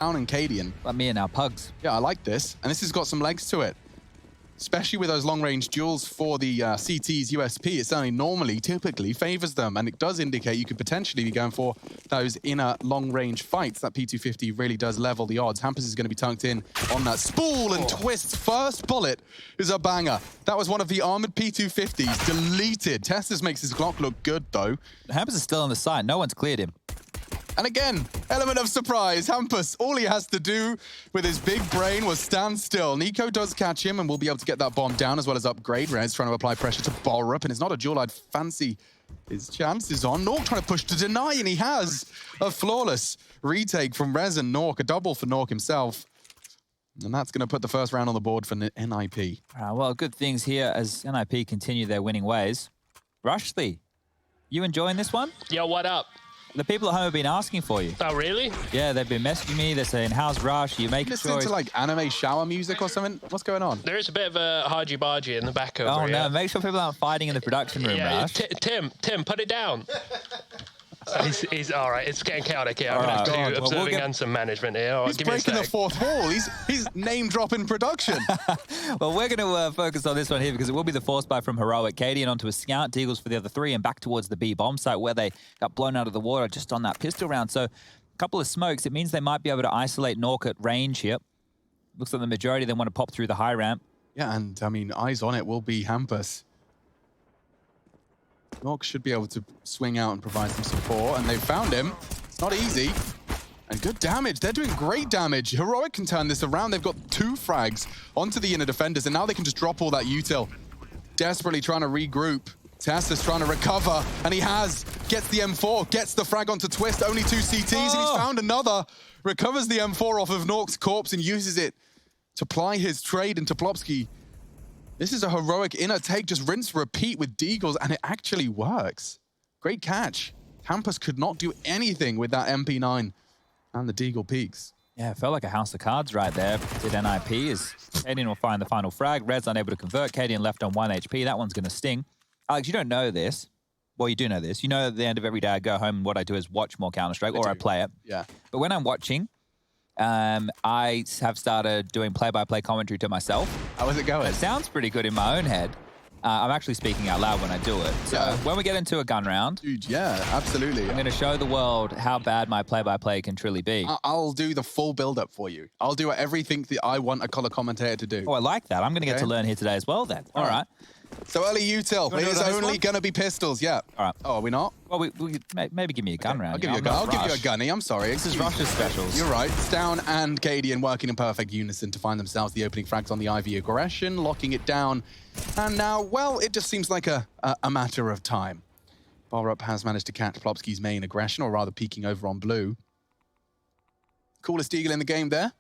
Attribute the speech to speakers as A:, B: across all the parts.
A: Down and Cadian.
B: Like me and our pugs.
A: Yeah, I like this. And this has got some legs to it. Especially with those long-range duels for the CT's USP, it certainly typically favors them. And it does indicate you could potentially be going for those inner long-range fights. That P250 really does level the odds. Hampus is going to be tunked in on that spool and twists. First bullet is a banger. That was one of the armored P250s. Deleted. Testis makes his Glock look good, though.
B: Hampus is still on the side. No one's cleared him.
A: And again, element of surprise. Hampus, all he has to do with his big brain was stand still. niko does catch him and will be able to get that bomb down as well as upgrade. Rez trying to apply pressure to Borup, and it's not a duel I'd fancy his chances on. Nork trying to push to deny, and he has a flawless retake from Rez and Nork, a double for Nork himself. And that's going to put the first round on the board for NIP.
B: Well, good things here as NIP continue their winning ways. Rushley, you enjoying this one?
C: Yo, what up?
B: The people at home have been asking for you.
C: Oh, really?
B: Yeah, they've been messaging me. They're saying, how's Rush? You making sure...
A: Listening to like anime shower music or something? What's going on?
C: There is a bit of a haji-baji in the back over
B: Oh,
C: here.
B: no, make sure people aren't fighting in the production room,
C: Yeah,
B: Rush.
C: Tim, put it down. He's all right. It's getting chaotic here. I'm
B: All
C: going
B: right.
C: to have to do
B: Well,
C: observing
B: we'll
C: and some management here. All right,
A: He's
C: give me a
A: breaking the
C: sec.
A: fourth wall. He's name-dropping production.
B: Well, we're going to focus on this one here because it will be the force buy from Heroic. Cadian onto a scout, Deagles for the other three, and back towards the B bomb site where they got blown out of the water just on that pistol round. So a couple of smokes. It means they might be able to isolate Nork at range here. Looks like the majority of them want to pop through the high ramp.
A: Yeah, and I mean, eyes on it will be Hampus. Nork should be able to swing out and provide some support, and they've found him. It's not easy. And good damage. They're doing great damage. Heroic can turn this around. They've got 2 frags onto the inner defenders, and now they can just drop all that util. Desperately trying to regroup. Tassa's trying to recover, and he has. Gets the M4, gets the frag onto Twist. Only 2 CTs, and he's found another. Recovers the M4 off of Nork's corpse and uses it to ply his trade into Plopsky. This is a heroic inner take, just rinse, repeat with Deagles, and it actually works. Great catch. Hampus could not do anything with that MP9 and the Deagle peaks.
B: Yeah, it felt like a house of cards right there. Did NIP as Cadian will find the final frag. Red's unable to convert. Cadian left on 1 HP. That one's going to sting. Alex, you don't know this. Well, you do know this. You know at the end of every day I go home and what I do is watch more Counter-Strike or I play it.
A: Yeah.
B: But when I'm watching, I have started doing play-by-play commentary to myself.
A: How is it going?
B: It sounds pretty good in my own head. I'm actually speaking out loud when I do it. So when we get into a gun round...
A: Dude, yeah, absolutely.
B: I'm going to show the world how bad my play-by-play can truly be.
A: I'll do the full build-up for you. I'll do everything that I want a color commentator to do.
B: Oh, I like that. I'm going to get to learn here today as well then. All right.
A: So early util. It's only going to be pistols, yeah.
B: All right.
A: Oh, are we not?
B: Well, we maybe give me a gun round.
A: I'll give you a gun. I'll give you a gunny. I'm sorry.
B: This is Rush's specials.
A: You're right. Stown and Cadian working in perfect unison to find themselves the opening frags on the Ivy aggression, locking it down. And now, well, it just seems like a matter of time. Borup has managed to catch Plopsky's main aggression, or rather peeking over on blue. Coolest eagle in the game there?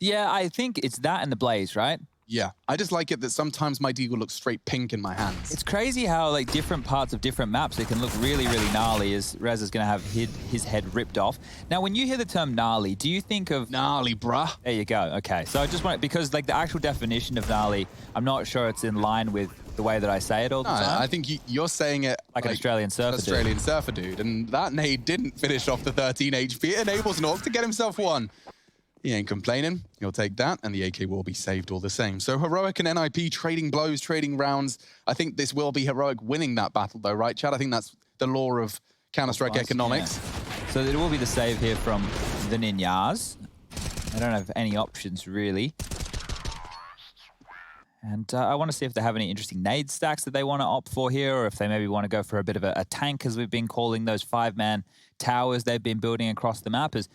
B: Yeah, I think it's that and the blaze, right?
A: Yeah, I just like it that sometimes my deagle looks straight pink in my hands.
B: It's crazy how like different parts of different maps, it can look really, really gnarly as Rez is going to have his head ripped off. Now, when you hear the term gnarly, do you think of...
A: Gnarly, bruh.
B: There you go. Okay, so I just want... Because like the actual definition of gnarly, I'm not sure it's in line with the way that I say it all the time.
A: I think you're saying it
B: like an Australian surfer dude.
A: Australian surfer dude. And that nade didn't finish off the 13 HP. It enables Nork to get himself one. He ain't complaining. He'll take that, and the AK will be saved all the same. So Heroic and NIP trading blows, trading rounds. I think this will be Heroic winning that battle, though, right, Chad? I think that's the law of Counter-Strike economics.
B: Yeah. So it will be the save here from the Ninjas. I don't have any options, really. And I want to see if they have any interesting nade stacks that they want to opt for here, or if they maybe want to go for a bit of a tank, as we've been calling those 5-man towers they've been building across the map. As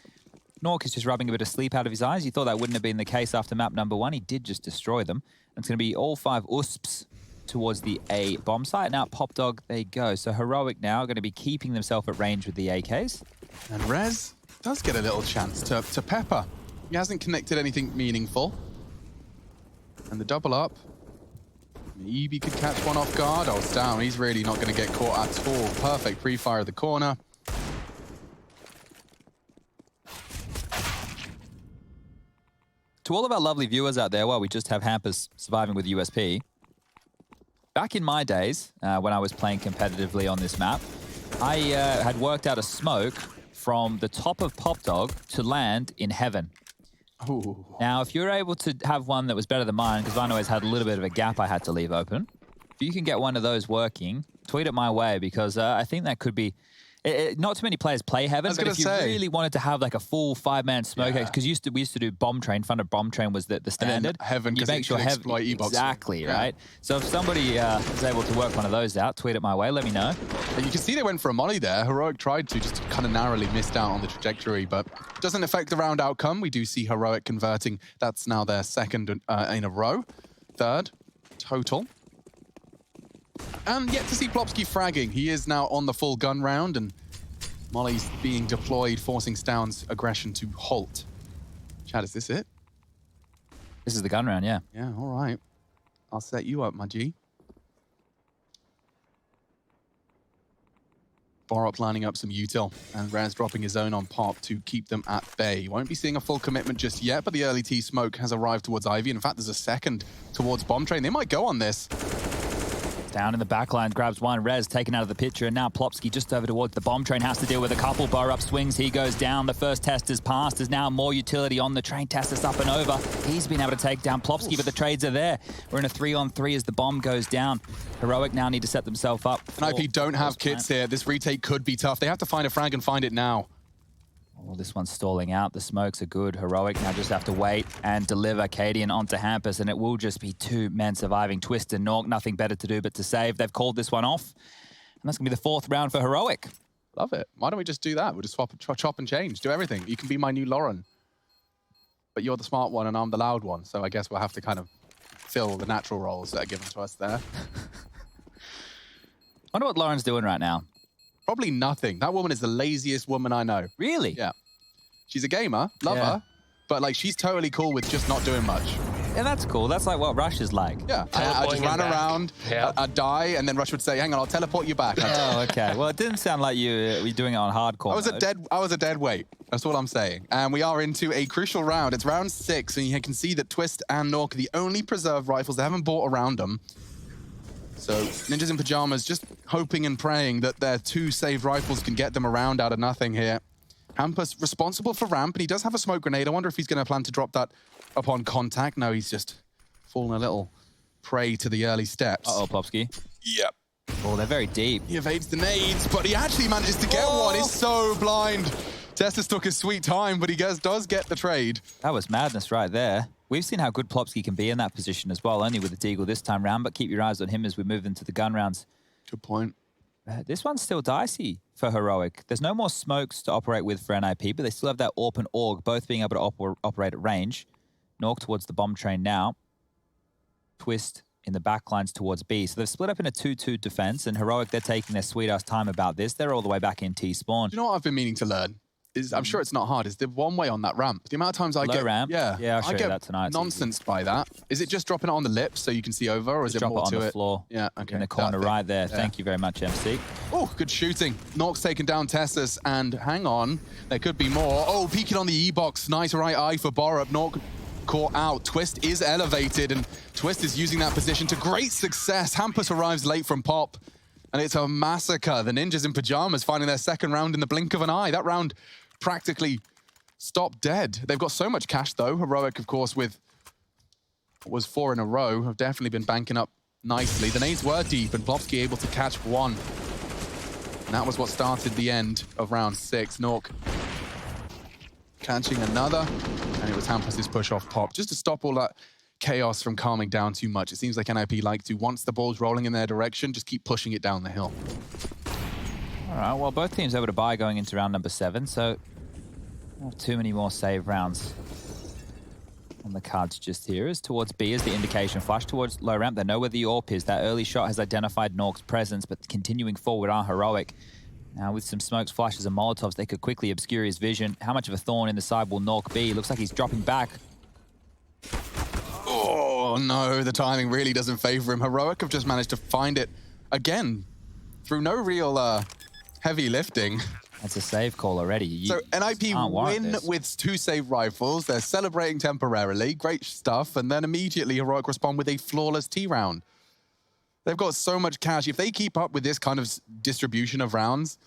B: Nork is just rubbing a bit of sleep out of his eyes. You thought that wouldn't have been the case after map number 1. He did just destroy them. And it's going to be all 5 USPs towards the A bomb site. Now, Pop Dog, there you go. So Heroic now going to be keeping themselves at range with the AKs.
A: And Rez does get a little chance to pepper. He hasn't connected anything meaningful. And the double up. Maybe could catch one off guard. Oh, it's down. He's really not going to get caught at all. Perfect pre-fire of the corner.
B: To all of our lovely viewers out there, while we just have Hampus surviving with USP, back in my days, when I was playing competitively on this map, I had worked out a smoke from the top of Pop Dog to land in heaven.
A: Ooh.
B: Now, if you're able to have one that was better than mine, because mine always had a little bit of a gap I had to leave open, if you can get one of those working, tweet it my way, because I think that could be... not too many players play heaven, but if you really wanted to have like a full 5-man smoke, because we used to do bomb train. Front of bomb train was the standard.
A: Heaven,
B: you make sure heaven exactly right. So if somebody is able to work one of those out, tweet it my way. Let me know.
A: And you can see they went for a molly there. Heroic tried to, just kind of narrowly missed out on the trajectory, but doesn't affect the round outcome. We do see Heroic converting. That's now their second in a row, third total. And yet to see Plopsky fragging. He is now on the full gun round, and Molly's being deployed, forcing Stound's aggression to halt. Chad, is this it?
B: This is the gun round, yeah.
A: Yeah, all right. I'll set you up, my G. Borup lining up some util, and Raz dropping his own on Pop to keep them at bay. Won't be seeing a full commitment just yet, but the early T smoke has arrived towards Ivy. In fact, there's a second towards Bomb Train. They might go on this.
B: Down in the backline, grabs one. Rez taken out of the picture, and now Plopsky just over towards the bomb train, has to deal with a couple. Borup swings, he goes down. The first test is passed. There's now more utility on the train. Testus up and over. He's been able to take down Plopsky, but the trades are there. We're in a 3-on-3 as the bomb goes down. Heroic now need to set themselves up.
A: NiP don't have kits here. This retake could be tough. They have to find a frag and find it now.
B: Well, this one's stalling out. The smokes are good. Heroic now just have to wait and deliver Cadian onto Hampus, and it will just be 2 men surviving. Twist and Nork, nothing better to do but to save. They've called this one off, and that's going to be the 4th round for Heroic.
A: Love it. Why don't we just do that? We'll just swap, chop and change. Do everything. You can be my new Lauren. But you're the smart one, and I'm the loud one, so I guess we'll have to kind of fill the natural roles that are given to us there.
B: Wonder what Lauren's doing right now.
A: Probably nothing. That woman is the laziest woman I know.
B: Really?
A: Yeah. She's a gamer, love her, but like she's totally cool with just not doing much.
B: Yeah, that's cool. That's like what Rush is like.
A: Yeah, I just ran around, I'd die, and then Rush would say, hang on, I'll teleport you back.
B: Oh, okay. Well, it didn't sound like you were doing it on hardcore
A: I was a dead weight. That's all I'm saying. And we are into a crucial round. It's round 6, and you can see that Twist and Nork are the only preserved rifles. They haven't bought around them. So Ninjas in Pyjamas just hoping and praying that their 2 saved rifles can get them around out of nothing here. Hampus responsible for ramp, and he does have a smoke grenade. I wonder if he's going to plan to drop that upon contact. No, he's just fallen a little prey to the early steps.
B: Uh-oh, Plopsky.
A: Yep.
B: Oh, they're very deep.
A: He evades the nades, but he actually manages to get one. He's so blind. Testus took his sweet time, but he does get the trade.
B: That was madness right there. We've seen how good Plopsky can be in that position as well, only with the Deagle this time round, but keep your eyes on him as we move into the gun rounds.
A: Good point.
B: This one's still dicey for Heroic. There's no more smokes to operate with for NiP, but they still have that AWP and AUG, both being able to operate at range. Nork towards the bomb train now. Twist in the backlines towards B. So they've split up in a 2-2 defense, and Heroic, they're taking their sweet-ass time about this. They're all the way back in T-spawn.
A: You know what I've been meaning to learn? I'm sure it's not hard, is the one way on that ramp. The amount of times I
B: Low
A: get
B: ramp? Yeah, I'll show you that tonight.
A: Nonsense by that. Is it just dropping it on the lips so you can see over, or is it more to it?
B: Drop it on the floor.
A: Yeah, okay.
B: In the corner right there. Yeah. Thank you very much, MC.
A: Oh, good shooting. Nork's taken down Tessus, and hang on, there could be more. Oh, peeking on the E-box. Nice right eye for Borup. Nork caught out. Twist is elevated, and Twist is using that position to great success. Hampus arrives late from Pop, and it's a massacre. The Ninjas in Pyjamas finding their 2nd round in the blink of an eye. That round practically stopped dead. They've got so much cash, though. Heroic, of course, with what was 4 in a row, have definitely been banking up nicely. The nades were deep, and Plopsky able to catch one. And that was what started the end of round 6. Nork catching another, and it was Hampus's push off Pop, just to stop all that chaos from calming down too much. It seems like NiP like to, once the ball's rolling in their direction, just keep pushing it down the hill.
B: All right, well, both teams able to buy going into round number 7, so not too many more save rounds on the cards just here. As towards B is the indication flash towards low ramp. They know where the AWP is. That early shot has identified Nork's presence, but continuing forward are Heroic. Now with some smokes, flashes, and Molotovs, they could quickly obscure his vision. How much of a thorn in the side will Nork be? Looks like he's dropping back.
A: Oh, no, the timing really doesn't favor him. Heroic have just managed to find it again through no real heavy lifting.
B: That's a save call already.
A: So NiP win with 2 save rifles. They're celebrating temporarily. Great stuff. And then immediately Heroic respond with a flawless T round. They've got so much cash. If they keep up with this kind of distribution of rounds,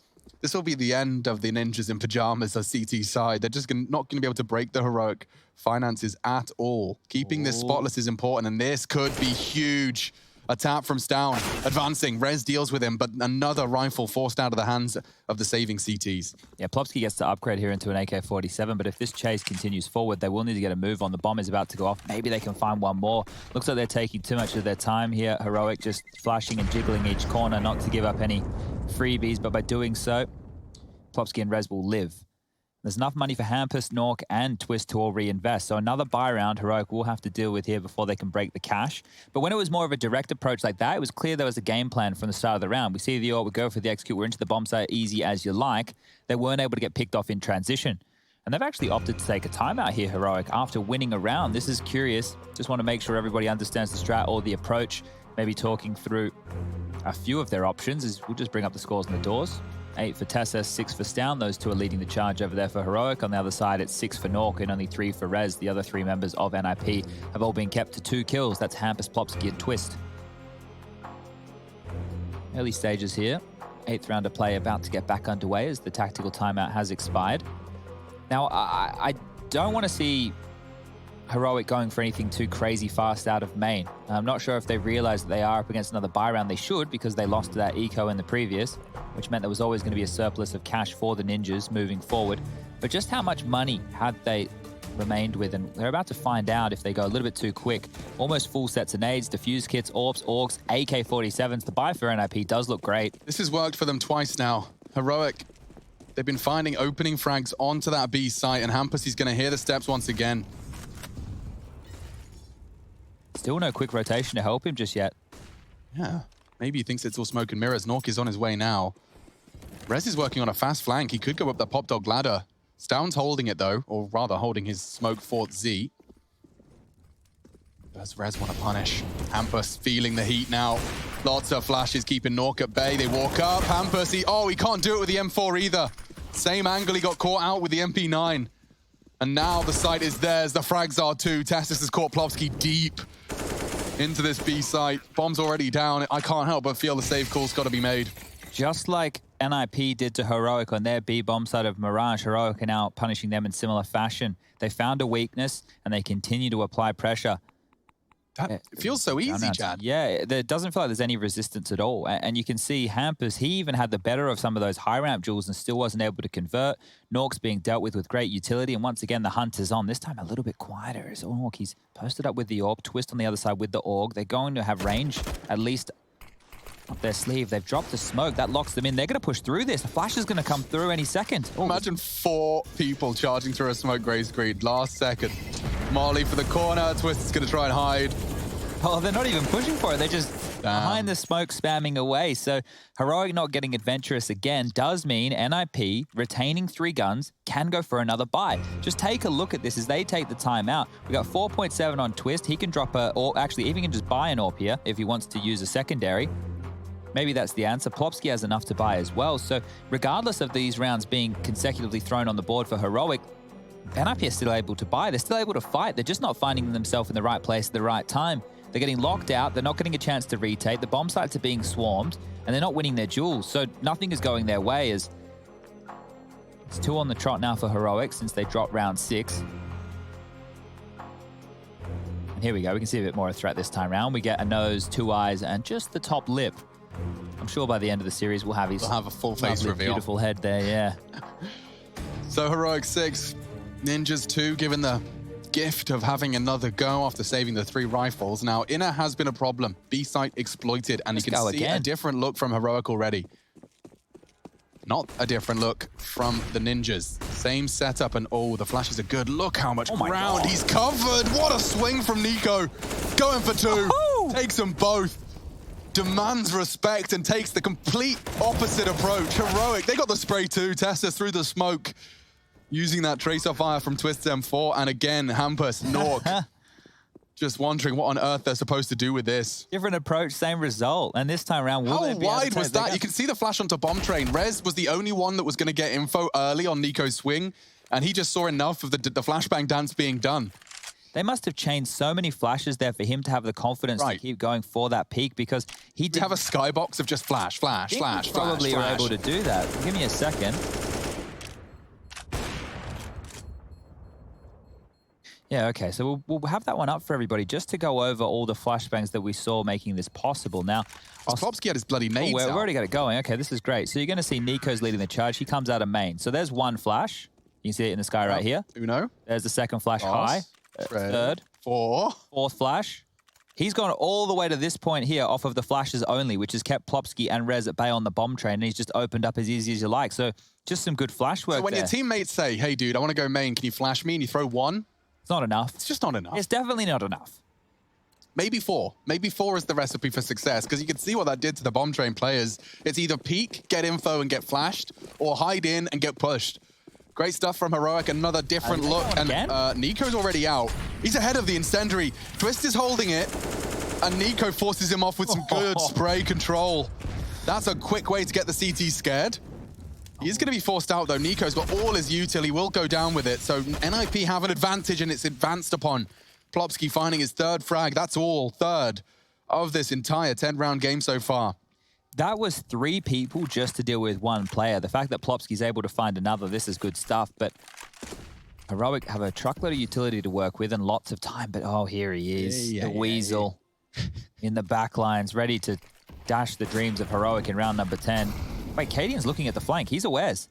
A: this will be the end of the ninjas in pajamas on CT side. They're just not going to be able to break the heroic finances at all. Keeping this spotless is important, and this could be huge. A tap from Stown, advancing. Rez deals with him, but another rifle forced out of the hands of the saving CTs.
B: Yeah, Plopsky gets to upgrade here into an AK-47, but if this chase continues forward, they will need to get a move on. The bomb is about to go off. Maybe they can find one more. Looks like they're taking too much of their time here. Heroic just flashing and jiggling each corner, not to give up any freebies, but by doing so, Plopsky and Rez will live. There's enough money for Hampus, Nork, and Twist to all reinvest. So another buy round Heroic will have to deal with here before they can break the cash. But when it was more of a direct approach like that, it was clear there was a game plan from the start of the round. We see the AWP would go for the execute. We're into the bomb site easy as you like. They weren't able to get picked off in transition. And they've actually opted to take a timeout here, Heroic, after winning a round. This is curious. Just want to make sure everybody understands the strat or the approach. Maybe talking through a few of their options. Is we'll just bring up the scores on the doors. 8 for Tessa, 6 for Stown. Those two are leading the charge over there for Heroic. On the other side, it's 6 for Nork and only 3 for Rez. The other 3 members of NIP have all been kept to 2 kills. That's Hampus, Plopsky, and Twist. Early stages here. 8th round of play about to get back underway as the tactical timeout has expired. Now, I don't want to see Heroic going for anything too crazy fast out of main. I'm not sure if they realized that they are up against another buy round. They should, because they lost to that eco in the previous, which meant there was always going to be a surplus of cash for the ninjas moving forward. But just how much money had they remained with? And they're about to find out if they go a little bit too quick. Almost full sets of nades, defuse kits, AWPs, AUGs, AK-47s. The buy for NIP does look great.
A: This has worked for them twice now. Heroic, they've been finding opening frags onto that B site, and Hampus is going to hear the steps once again.
B: Still no quick rotation to help him just yet.
A: Yeah, maybe he thinks it's all smoke and mirrors. Nork is on his way now. Rez is working on a fast flank. He could go up the pop dog ladder. Stown's holding it though, or rather holding his smoke fort Z. Does Rez want to punish? Hampus feeling the heat now. Lots of flashes keeping Nork at bay. They walk up. Hampus, he can't do it with the M4 either. Same angle, he got caught out with the MP9. And now the site is theirs. The frags are too. Testis has caught Plopsky deep into this B site. Bomb's already down. I can't help but feel the save call's got to be made.
B: Just like NIP did to Heroic on their B bomb side of Mirage, Heroic are now punishing them in similar fashion. They found a weakness and they continue to apply pressure.
A: That feels so easy, Chad.
B: Yeah, it doesn't feel like there's any resistance at all. And you can see Hampus, he even had the better of some of those high ramp duels and still wasn't able to convert. Nork's being dealt with great utility. And once again, the hunt is on. This time a little bit quieter as Nork. He's posted up with the AWP, Twist on the other side with the AUG. They're going to have range at least up their sleeve. They've dropped the smoke. That locks them in. They're going to push through this. The flash is going to come through any second. Ooh.
A: Imagine 4 people charging through a smoke gray screen. Last second. Molly for the corner. Twist is going to try and hide.
B: Oh, they're not even pushing for it. They're just behind the smoke spamming away. So Heroic not getting adventurous again does mean NIP retaining 3 guns can go for another buy. Just take a look at this as they take the time out. We got 4.7 on Twist. He can drop or actually even can just buy an AWP here if he wants to use a secondary. Maybe that's the answer. Plopsky has enough to buy as well. So regardless of these rounds being consecutively thrown on the board for Heroic, NIP is still able to buy. They're still able to fight. They're just not finding themselves in the right place at the right time. They're getting locked out. They're not getting a chance to retake. The bomb sites are being swarmed, and they're not winning their duels. So nothing is going their way as it's 2 on the trot now for Heroic since they dropped round 6. And here we go. We can see a bit more of a threat this time round. We get a nose, 2 eyes, and just the top lip. I'm sure by the end of the series we'll have his
A: a full face reveal.
B: Beautiful head there, yeah.
A: So Heroic 6, Ninjas 2, given the gift of having another go after saving the 3 rifles. Now, Inner has been a problem. B site exploited, and you can see a different look from Heroic already. Not a different look from the Ninjas. Same setup, and oh, the flashes are good. Look how much ground he's covered. What a swing from Niko. Going for 2. Takes them both. Demands respect and takes the complete opposite approach. Heroic, they got the spray too. Tessa through the smoke. Using that tracer fire from Twist's M4. And again, Hampus, Nork, just wondering what on earth they're supposed to do with this.
B: Different approach, same result. And this time around,
A: how wide was that? You can see the flash onto bomb train. Rez was the only one that was going to get info early on Niko's swing. And he just saw enough of the flashbang dance being done.
B: They must have changed so many flashes there for him to have the confidence to keep going for that peak, because he did
A: have a skybox of just flash, flash, flash,
B: probably
A: flash.
B: were able to do that. Give me a second. Yeah, okay, so we'll have that one up for everybody just to go over all the flashbangs that we saw making this possible. Now,
A: Klopski had his bloody nades
B: we've
A: out.
B: already got it going. Okay, this is great. So you're going to see Niko's leading the charge. He comes out of main. So there's one flash. You can see it in the sky right here.
A: Uno.
B: There's the second flash high. Third. Fourth flash. He's gone all the way to this point here off of the flashes only, which has kept Plopski and Rez at bay on the bomb train, and he's just opened up as easy as you like. So just some good flash work
A: So when
B: there.
A: your teammates say, hey, dude, I want to go main, can you flash me? And you throw one?
B: It's not enough.
A: It's just not enough.
B: It's definitely not enough.
A: Maybe four. Maybe four is the recipe for success, because you can see what that did to the bomb train players. It's either peek, get info and get flashed, or hide in and get pushed. Great stuff from Heroic. Another different look. And niko's already out. He's ahead of the incendiary. Twist is holding it, and niko forces him off with some good spray control. That's a quick way to get the CT scared. He is going to be forced out, though. niko's got all his util. He will go down with it. So NIP have an advantage, and it's advanced upon. Plopski finding his third frag. That's all. Third of this entire 10-round game so far.
B: That was 3 people just to deal with 1 player. The fact that Plopski's able to find another, this is good stuff. But Heroic have a truckload of utility to work with and lots of time. But oh, here he is, the Weasel in the back lines, ready to dash the dreams of Heroic in round number 10. Wait, Cadian's looking at the flank. He's awares.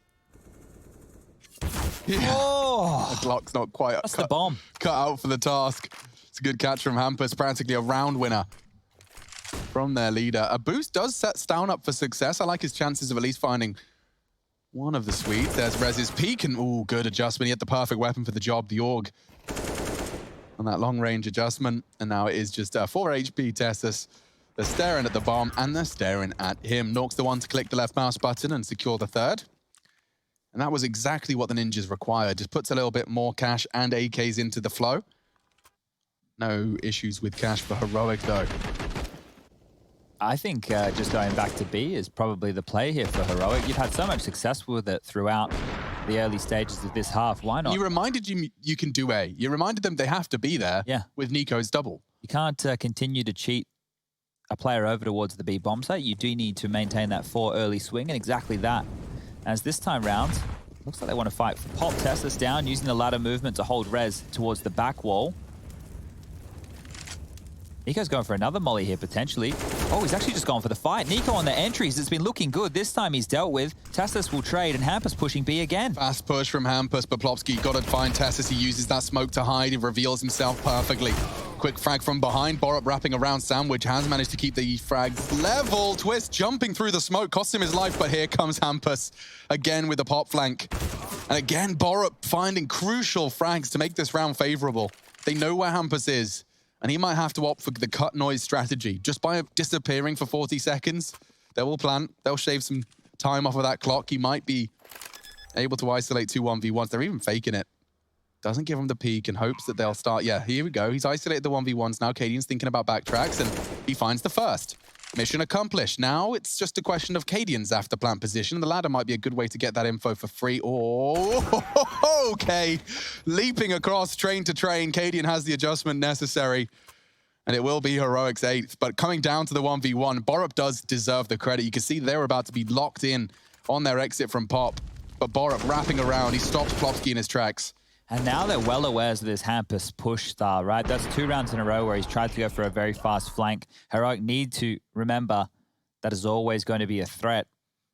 A: Yeah.
B: Oh,
A: the Glock's not quite
B: the bomb.
A: Cut out for the task. It's a good catch from Hampus, practically a round winner from their leader. A boost does set Stown up for success. I like his chances of at least finding one of the sweets. There's Rez's peak, and ooh, good adjustment. He had the perfect weapon for the job, the AUG, on that long-range adjustment. And now it is just 4 HP Tessus. They're staring at the bomb, and they're staring at him. Nork's the one to click the left mouse button and secure the third. And that was exactly what the Ninjas required. Just puts a little bit more cash and AKs into the flow. No issues with cash for Heroic, though.
B: I think just going back to B is probably the play here for Heroic. You've had so much success with it throughout the early stages of this half. Why not?
A: You reminded you can do A. You reminded them they have to be there with niko's double.
B: You can't continue to cheat a player over towards the B bomb site. You do need to maintain that 4 early swing, and exactly that. As this time round, looks like they want to fight for Pop. Tessus down, using the ladder movement to hold Rez towards the back wall. niko's going for another molly here, potentially. Oh, he's actually just gone for the fight. niko on the entries. It's been looking good. This time he's dealt with. Tessus will trade, and Hampus pushing B again.
A: Fast push from Hampus, but Plopski got to find Tessus. He uses that smoke to hide. He reveals himself perfectly. Quick frag from behind. Borup wrapping around Sandwich. Has managed to keep the frags level. Twist jumping through the smoke. Cost him his life, but here comes Hampus again with the pop flank. And again, Borup finding crucial frags to make this round favorable. They know where Hampus is, and he might have to opt for the cut noise strategy. Just by disappearing for 40 seconds, they will plant. They'll shave some time off of that clock. He might be able to isolate 2 1v1s. They're even faking it. Doesn't give him the peek and hopes that they'll start. Yeah, here we go. He's isolated the 1v1s. Now Cadian's thinking about backtracks, and he finds the first. Mission accomplished. Now it's just a question of Cadian's after plant position. The ladder might be a good way to get that info for free. Oh, okay. Leaping across train to train. Cadian has the adjustment necessary, and it will be Heroic's 8th. But coming down to the 1v1, Borup does deserve the credit. You can see they're about to be locked in on their exit from Pop. But Borup wrapping around. He stops Plopski in his tracks.
B: And now they're well aware of this Hampus push style, right? That's 2 rounds in a row where he's tried to go for a very fast flank. Heroic need to remember that is always going to be a threat.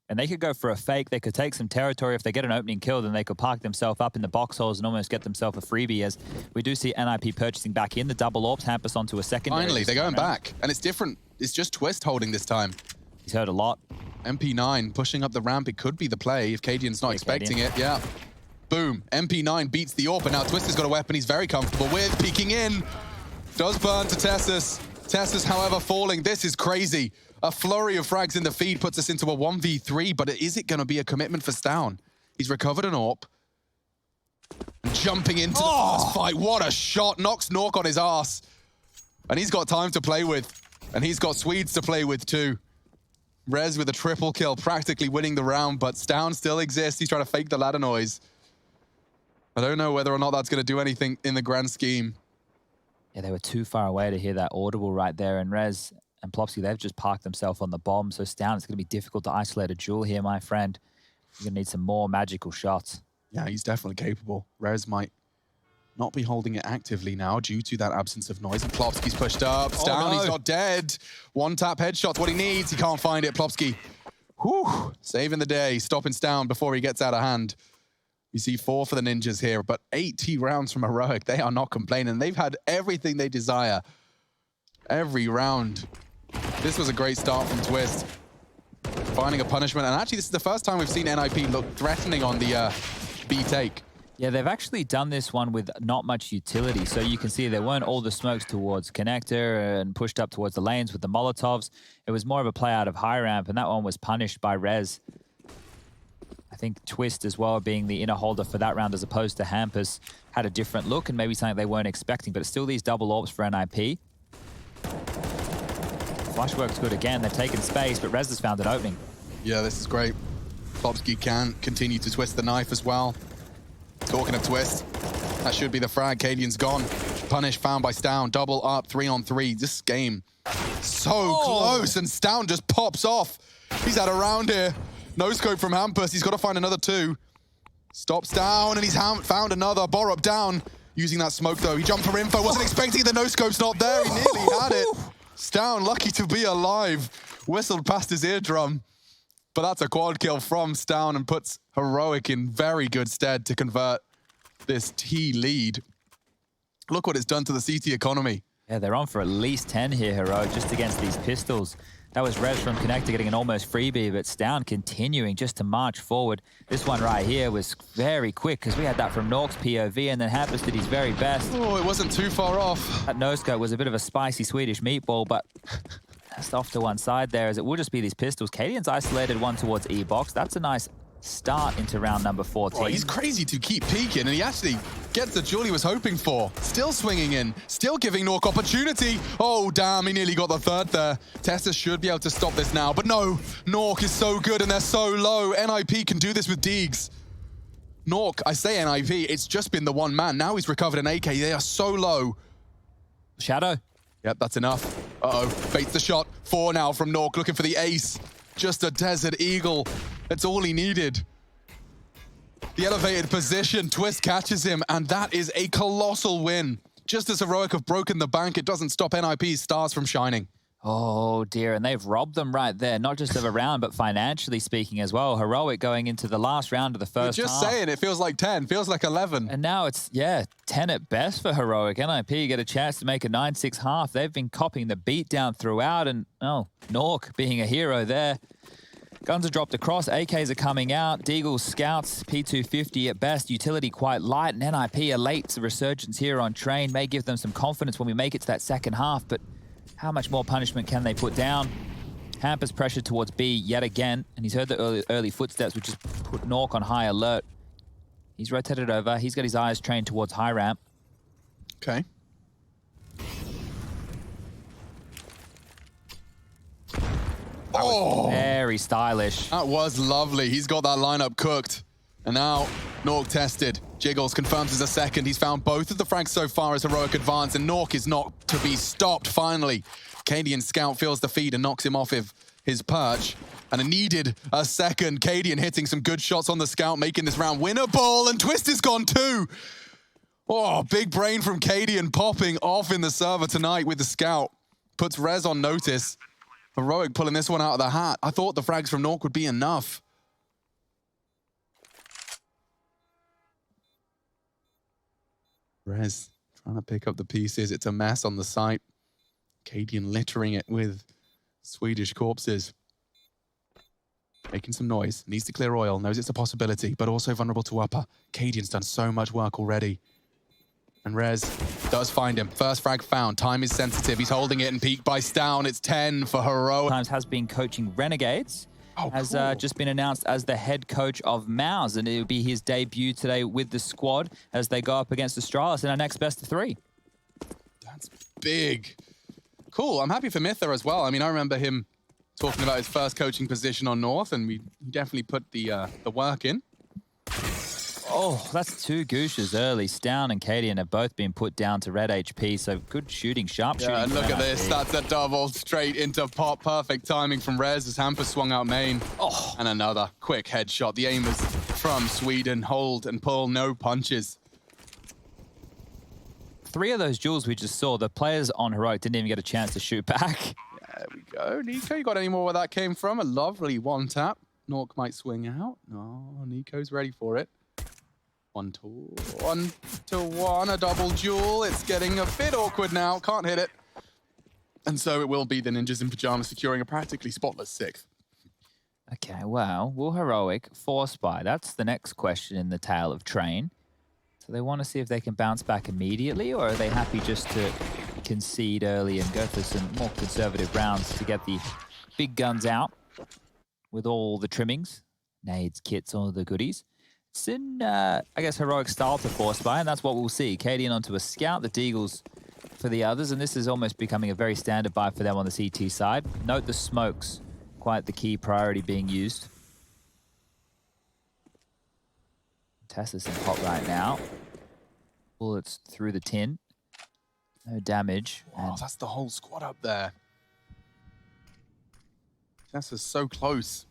B: And they could go for a fake. They could take some territory. If they get an opening kill, then they could park themselves up in the box holes and almost get themselves a freebie, as we do see NIP purchasing back in. The double orbs, Hampus onto a secondary.
A: Finally, they're going back. And it's different. It's just Twist holding this time.
B: He's heard a lot.
A: MP9 pushing up the ramp. It could be the play if Cadian's not expecting it. Yeah. Boom. MP9 beats the AWP, and now Twist has got a weapon he's very comfortable with. Peeking in. Does burn to Tessus. Tessus, however, falling. This is crazy. A flurry of frags in the feed puts us into a 1v3, but is it going to be a commitment for Stown? He's recovered an AWP. Jumping into the first fight. What a shot. Knocks Nork on his ass. And he's got time to play with. And he's got Swedes to play with too. Rez with a triple kill, practically winning the round, but Stown still exists. He's trying to fake the ladder noise. I don't know whether or not that's going to do anything in the grand scheme.
B: Yeah, they were too far away to hear that audible right there. And Rez and Plopsky, they've just parked themselves on the bomb. So Stown, it's going to be difficult to isolate a duel here, my friend. You're going to need some more magical shots.
A: Yeah, he's definitely capable. Rez might not be holding it actively now due to that absence of noise. And Plopsky's pushed up. Stown, he's not dead. One tap headshot's what he needs. He can't find it. Plopsky, whew, saving the day, stopping Stown before he gets out of hand. You see 4 for the Ninjas here, but 80 rounds from Heroic. They are not complaining. They've had everything they desire every round. This was a great start from Twist. Finding a punishment. And actually, this is the first time we've seen NIP look threatening on the B take.
B: Yeah, they've actually done this one with not much utility. So you can see there weren't all the smokes towards connector and pushed up towards the lanes with the Molotovs. It was more of a play out of high ramp, and that one was punished by Rez. I think Twist as well, being the inner holder for that round as opposed to Hampus, had a different look and maybe something they weren't expecting, but it's still these double AWPs for NIP. Flash works good again. They're taking space, but Rez has found an opening.
A: Yeah, this is great. Plopsky can continue to twist the knife as well. Talking of Twist, that should be the frag. Cadian's gone. Punish found by Stown. Double up, 3-on-3. This game so close, and Stown just pops off. He's had a round here. No scope from Hampus. He's got to find another 2. Stops down, and he's found another. Borup down. Using that smoke, though. He jumped for info. Wasn't expecting the no scope's not there. He nearly had it. Stown, lucky to be alive. Whistled past his eardrum. But that's a quad kill from Stown and puts Heroic in very good stead to convert this T lead. Look what it's done to the CT economy.
B: Yeah, they're on for at least 10 here, Heroic, just against these pistols. That was Rez from Connector getting an almost freebie, but Stown continuing just to march forward. This one right here was very quick because we had that from Nork's POV, and then Hampus did his very best.
A: Oh, it wasn't too far off.
B: That no-scope was a bit of a spicy Swedish meatball, but that's off to one side there, as it will just be these pistols. Cadian's isolated one towards E-box. That's a nice start into round number 14.
A: Oh, he's crazy to keep peeking, and he actually gets the duel he was hoping for. Still swinging in, still giving Nork opportunity. Oh, damn, he nearly got the 3rd there. Tessa should be able to stop this now, but no, Nork is so good and they're so low. NIP can do this with Deegs. Nork, I say NIP, it's just been the one man. Now he's recovered an AK. They are so low.
B: Shadow.
A: Yep, that's enough. Uh-oh, baits the shot. 4 now from Nork, looking for the ace. Just a Desert Eagle. That's all he needed. The elevated position, Twist catches him, and that is a colossal win. Just as Heroic have broken the bank, it doesn't stop NIP's stars from shining.
B: Oh dear, and they've robbed them right there, not just of a round, but financially speaking as well. Heroic going into the last round of the first half.
A: Just saying, it feels like 10, feels like 11.
B: And now it's, yeah, 10 at best for Heroic. NIP get a chance to make a 9-6 half. They've been copying the beat down throughout, and oh, Nork being a hero there. Guns are dropped across, AKs are coming out, Deagle's scouts, P250 at best, utility quite light, and NIP a late resurgence here on train may give them some confidence when we make it to that second half, but how much more punishment can they put down? Hampus pressured towards B yet again, and he's heard the early footsteps, which just put Nork on high alert. He's rotated over, he's got his eyes trained towards high ramp.
A: Okay. Oh,
B: very stylish.
A: That was lovely. He's got that lineup cooked. And now, Nork tested. Jiggles confirms as a second. He's found both of the frags so far as Heroic advance, and Nork is not to be stopped, finally. Cadian scout feels the feed and knocks him off of his perch. And it needed a second. Cadian hitting some good shots on the scout, making this round winnable, and Twist is gone too. Oh, big brain from Cadian popping off in the server tonight with the scout. Puts Rez on notice. Heroic pulling this one out of the hat. I thought the frags from Nork would be enough. Rez trying to pick up the pieces. It's a mess on the site. Cadian littering it with Swedish corpses. Making some noise. Needs to clear oil. Knows it's a possibility, but also vulnerable to upper. Cadian's done so much work already. And Rez does find him. First frag found. Time is sensitive. He's holding it and peaked by Stown. It's 10 for Heroic.
B: Times has been coaching Renegades.
A: Oh,
B: has
A: cool.
B: just been announced as the head coach of Mouse, and it will be his debut today with the squad as they go up against Astralis in our next best of 3.
A: That's big. Cool. I'm happy for Mither as well. I mean, I remember him talking about his first coaching position on North, and we definitely put the work in.
B: Oh, that's two Gooshes early. Stown and Cadian have both been put down to red HP, so good shooting, sharp shooting.
A: Yeah, and
B: from
A: look at
B: NIP.
A: this. That's a double straight into pop. Perfect timing from Rez as Hamper swung out main.
B: Oh.
A: And another quick headshot. The aimers from Sweden hold and pull, no punches.
B: 3 of those duels we just saw, the players on Heroic didn't even get a chance to shoot back.
A: There we go. Niko, you got any more where that came from? A lovely one tap. Nork might swing out. No, Niko's ready for it. 1-to-1, a double duel. It's getting a bit awkward now. Can't hit it. And so it will be the Ninjas in Pyjamas securing a practically spotless 6th.
B: Okay, well, will Heroic force buy? That's the next question in the tale of Train. So they want to see if they can bounce back immediately, or are they happy just to concede early and go for some more conservative rounds to get the big guns out with all the trimmings, nades, kits, all the goodies? It's in, I guess, Heroic style to force buy, and that's what we'll see. Cadian onto a scout, the Deagles for the others, and this is almost becoming a very standard buy for them on the CT side. Note the smokes, quite the key priority being used. Tessa's in pot right now. Bullets through the tin. No damage.
A: Oh, that's the whole squad up there. Tessa's so close.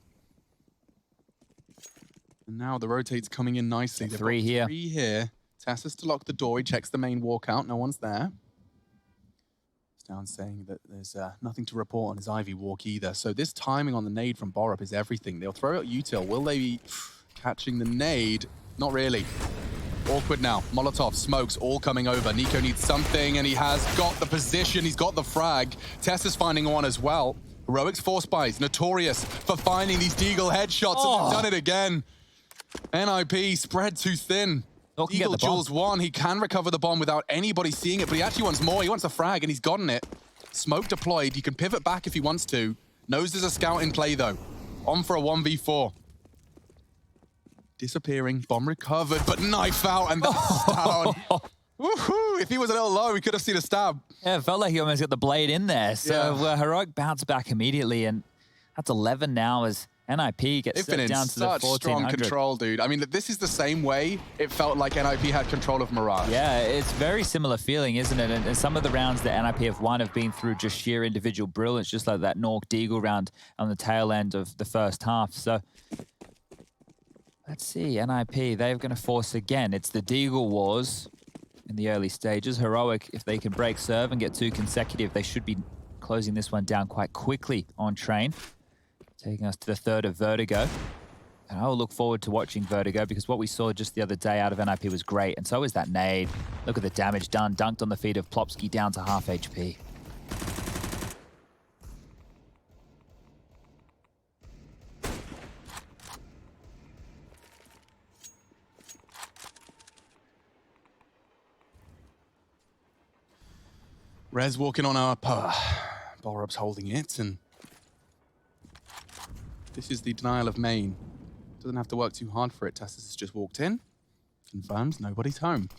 A: And now the rotate's coming in nicely. They've
B: 3
A: got
B: here.
A: 3 here. Tessa's to lock the door. He checks the main walkout. No one's there. Down saying that there's nothing to report on his Ivy walk either. So this timing on the nade from Borup is everything. They'll throw out util. Will they be catching the nade? Not really. Awkward now. Molotov, smokes, all coming over. Niko needs something, and he has got the position. He's got the frag. Tessa's finding one as well. Heroic's force buys, notorious for finding these Deagle headshots, and they've done it again. NIP spread too thin. Deagle duels 1. He can recover the bomb without anybody seeing it, but he actually wants more. He wants a frag, and he's gotten it. Smoke deployed. He can pivot back if he wants to. Knows there's a scout in play, though. On for a 1v4. Disappearing, bomb recovered, but knife out, and that's down. Woohoo! If he was a little low, we could have seen a stab.
B: Yeah, it felt like he almost got the blade in there. So
A: Yeah.
B: Heroic bounced back immediately, and that's 11 now as NIP gets
A: They've been in
B: down to the
A: such strong
B: 1400.
A: control, dude. I mean, this is the same way it felt like NIP had control of Mirage.
B: Yeah, it's very similar feeling, isn't it? And some of the rounds that NIP have won have been through just sheer individual brilliance, just like that Nork Deagle round on the tail end of the first half. So let's see, NIP, they're going to force again. It's the Deagle wars in the early stages. Heroic, if they can break serve and get 2 consecutive, they should be closing this one down quite quickly on Train. Taking us to the 3rd of Vertigo. And I will look forward to watching Vertigo because what we saw just the other day out of NIP was great. And so is that nade. Look at the damage done. Dunked on the feet of Plopsky down to half HP.
A: Rez walking on our Borup's holding it, and this is the denial of main. Doesn't have to work too hard for it. Tassus has just walked in. Confirms nobody's home.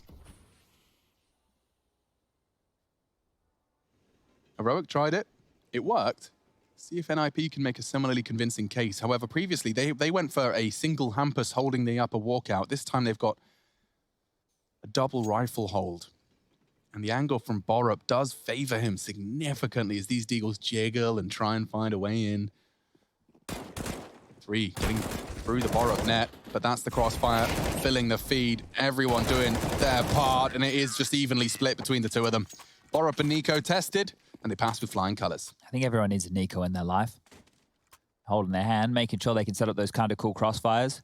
A: Heroic tried it. It worked. See if NIP can make a similarly convincing case. However, previously, they went for a single Hampus holding the upper walkout. This time they've got a double rifle hold. And the angle from Borup does favor him significantly as these Deagles jiggle and try and find a way in. 3 getting through the Borup net, but that's the crossfire filling the feed. Everyone doing their part, and it is just evenly split between the 2 of them. Borup and Niko tested, and they passed with flying colors.
B: I think everyone needs a Niko in their life. Holding their hand, making sure they can set up those kind of cool crossfires.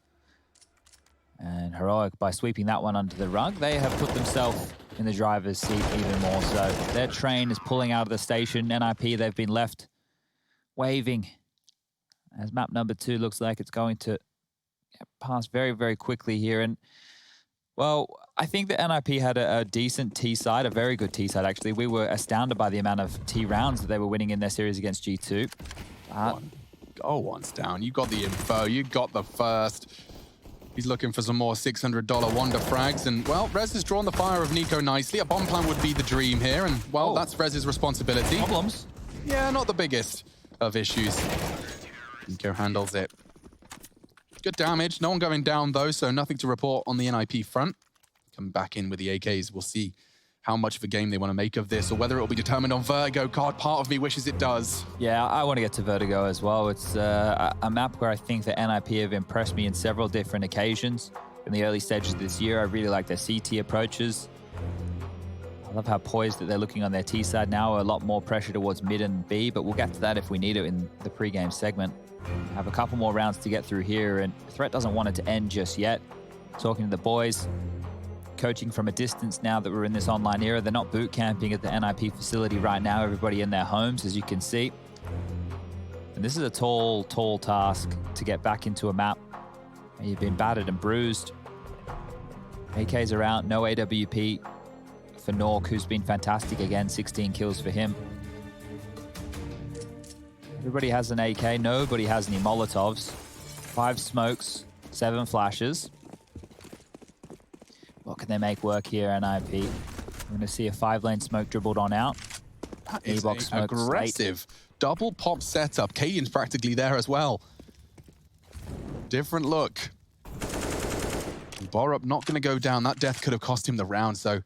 B: And Heroic, by sweeping that one under the rug, they have put themselves in the driver's seat even more so. Their train is pulling out of the station. NIP, they've been left waving as map number 2 looks like it's going to pass very, very quickly here. And, well, I think that NIP had a decent T side, a very good T side, actually. We were astounded by the amount of T rounds that they were winning in their series against G2.
A: Go once down. You got the info. You got the first. He's looking for some more $600 Wonder frags. And, well, Rez has drawn the fire of Niko nicely. A bomb plan would be the dream here. And, well, that's Rez's responsibility.
B: Problems?
A: Yeah, not the biggest of issues. Niko handles it. Good damage. No one going down, though, so nothing to report on the NIP front. Coming back in with the AKs. We'll see how much of a game they want to make of this, or whether it will be determined on Vertigo. God, part of me wishes it does.
B: Yeah, I want to get to Vertigo as well. It's a map where I think the NIP have impressed me in several different occasions. In the early stages of this year, I really like their CT approaches. I love how poised that they're looking on their T side now. A lot more pressure towards mid and B, but we'll get to that if we need it in the pre-game segment. I have a couple more rounds to get through here, and Threat doesn't want it to end just yet. Talking to the boys, coaching from a distance now that we're in this online era. They're not boot camping at the NIP facility right now. Everybody in their homes, as you can see. And this is a tall, tall task to get back into a map. You've been battered and bruised. AKs are out, no AWP for Nork, who's been fantastic again, 16 kills for him. Everybody has an AK, nobody has any Molotovs. 5 smokes, 7 flashes. What can they make work here, NIP? We're going to see a 5-lane smoke dribbled on out.
A: That is aggressive double pop setup. Cadian's practically there as well. Different look. Borup not going to go down. That death could have cost him the round, so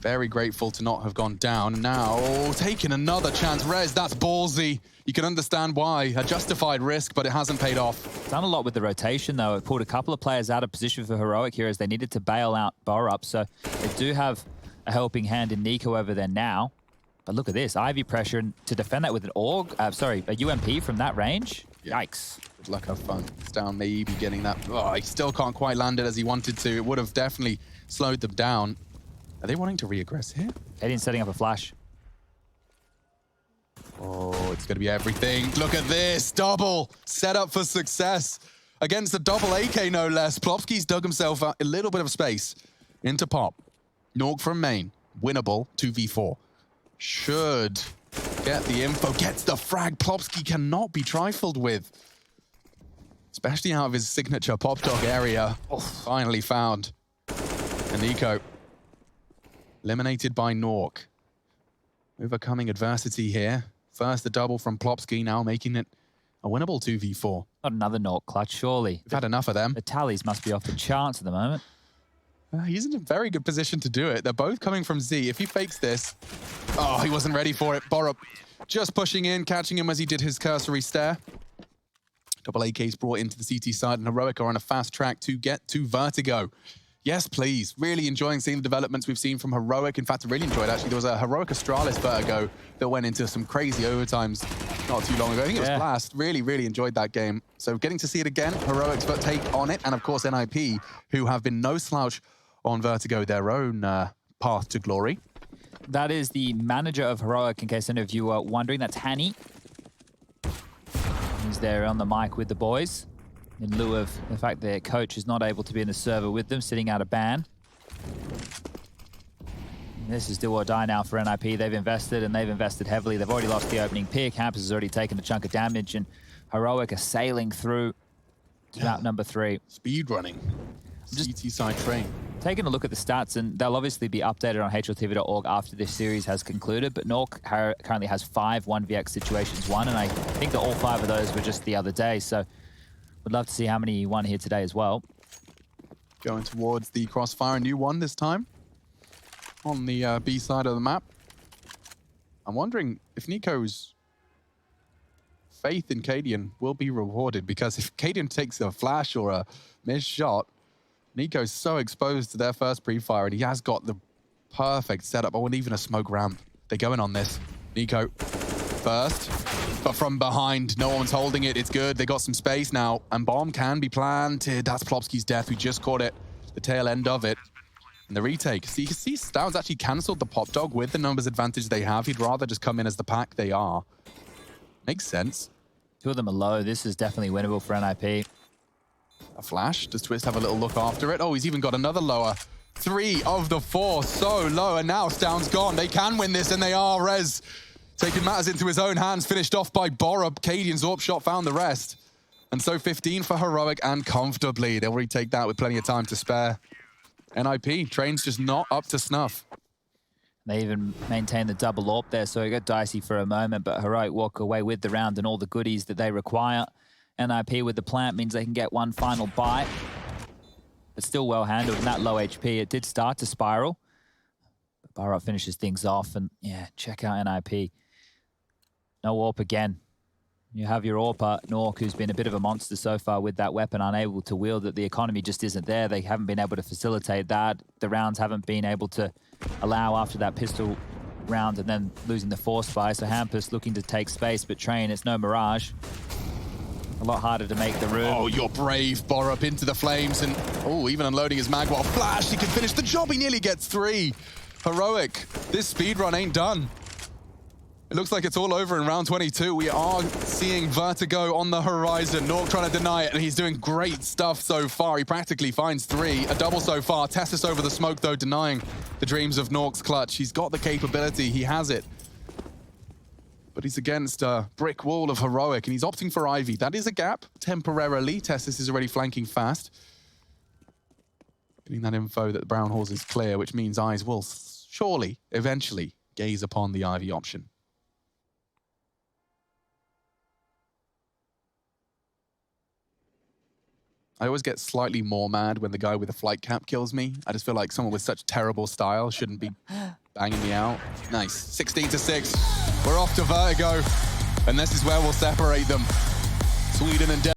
A: very grateful to not have gone down. Now, taking another chance. Rez, that's ballsy. You can understand why. A justified risk, but it hasn't paid off.
B: Done a lot with the rotation, though. It pulled a couple of players out of position for Heroic here as they needed to bail out Borup, so they do have a helping hand in niko over there now. But look at this. Ivy pressure to defend that with an a UMP from that range.
A: Yeah.
B: Yikes.
A: Good luck, have fun. It's down, maybe getting that. Oh, he still can't quite land it as he wanted to. It would have definitely slowed them down. Are they wanting to re-aggress here?
B: Cadian's setting up a flash.
A: Oh, it's going to be everything. Look at this. Double. Set up for success. Against the double AK, no less. Plopsky's dug himself out a little bit of space into Pop. Nork from main. Winnable. 2v4. Should get the info. Gets the frag. Plopsky cannot be trifled with. Especially out of his signature pop dog area. Oh, finally found. And niko. Eliminated by Nork. Overcoming adversity here. First the double from Plopsky, now making it a winnable 2v4.
B: Not another Nork clutch, surely.
A: We've had enough of them.
B: The tallies must be off the charts at the moment.
A: He's in a very good position to do it. They're both coming from Z. If he fakes this... Oh, he wasn't ready for it. Borup just pushing in, catching him as he did his cursory stare. Double AK's brought into the CT side, and Heroic are on a fast track to get to Vertigo. Yes, please. Really enjoying seeing the developments we've seen from Heroic. In fact, I really enjoyed, actually. There was a Heroic Astralis Vertigo that went into some crazy overtimes not too long ago. I think it was Blast. Really, really enjoyed that game. So getting to see it again, Heroic's take on it, and of course NIP, who have been no slouch on Vertigo, their own path to glory.
B: That is the manager of Heroic, in case any of you are wondering. That's Hanny. He's there on the mic with the boys, in lieu of the fact their coach is not able to be in the server with them, sitting out a ban. And this is do or die now for NIP. They've invested, and they've invested heavily. They've already lost the opening pick. Hampus has already taken a chunk of damage, and Heroic are sailing through to map number 3.
A: Speed running. CT side train.
B: Taking a look at the stats, and they'll obviously be updated on hltv.org after this series has concluded, but Nork currently has 5 1vx situations won, and I think that all 5 of those were just the other day, so would love to see how many he won here today as well.
A: Going towards the crossfire, a new one this time on the B side of the map. I'm wondering if niko's faith in Cadian will be rewarded, because if Cadian takes a flash or a missed shot, niko's so exposed to their first pre-fire, and he has got the perfect setup. Oh, and even a smoke ramp. They're going on this. niko first, but from behind, no one's holding it. It's good. They got some space now, and bomb can be planted. That's Plopsky's death. We just caught it, the tail end of it. And the retake. See, you can see Stout's actually cancelled the pop dog with the numbers advantage they have. He'd rather just come in as the pack they are. Makes sense.
B: 2 of them are low. This is definitely winnable for NIP.
A: A flash. Does Twist have a little look after it? Oh, he's even got another lower. 3 of the 4. So low. And now Stout's gone. They can win this, and they are. Rez taking matters into his own hands. Finished off by Borup. Cadian's AWP shot found the rest. And so 15 for Heroic, and comfortably. They'll retake that with plenty of time to spare. NIP, train's just not up to snuff.
B: They even maintain the double AWP there, so it got dicey for a moment, but Heroic walk away with the round and all the goodies that they require. NIP with the plant means they can get one final bite. But still well handled, and that low HP, it did start to spiral. But parhaat finishes things off, and yeah, check out NIP. No AWP again. You have your AWPer, Nork, who's been a bit of a monster so far with that weapon, unable to wield it. The economy just isn't there. They haven't been able to facilitate that. The rounds haven't been able to allow after that pistol round and then losing the force buy. So Hampus looking to take space, but Train, it's no Mirage. A lot harder to make the room.
A: Oh, you're brave, Borup into the flames, and oh, even unloading his mag while flash, he can finish the job. He nearly gets 3. Heroic, this speed run ain't done. It looks like it's all over in round 22. We are seeing Vertigo on the horizon. Nork trying to deny it, and he's doing great stuff so far. He practically finds 3. A double so far. Tessus over the smoke, though, denying the dreams of Nork's clutch. He's got the capability. He has it. But he's against a brick wall of Heroic, and he's opting for Ivy. That is a gap, temporarily. Tessus is already flanking fast. Getting that info that the Brown Horse is clear, which means eyes will surely, eventually, gaze upon the Ivy option. I always get slightly more mad when the guy with the flight cap kills me. I just feel like someone with such terrible style shouldn't be banging me out. Nice. 16-6. We're off to Vertigo, and this is where we'll separate them. Sweden and Denmark.